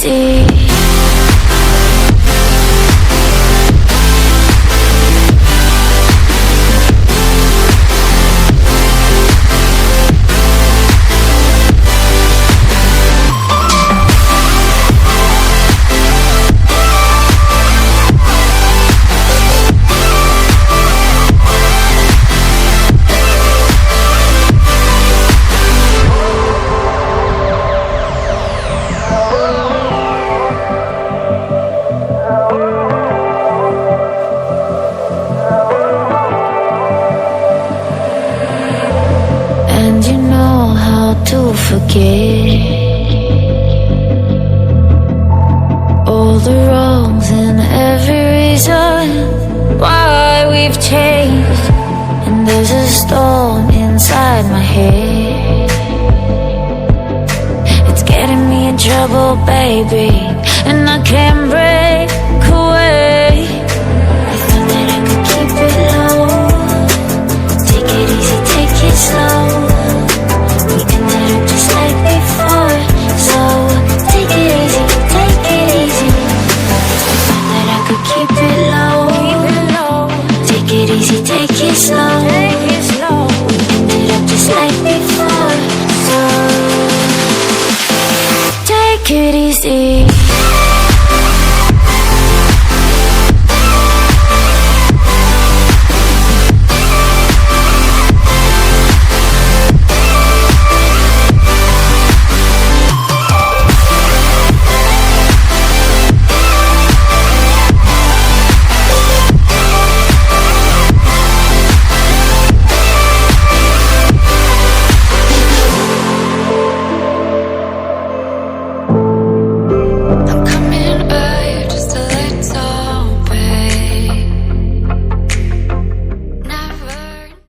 easy. And you know how to forget all the wrongs and every reason why we've changed. And there's a storm inside my head, it's getting me in trouble, baby, and I can't breathe.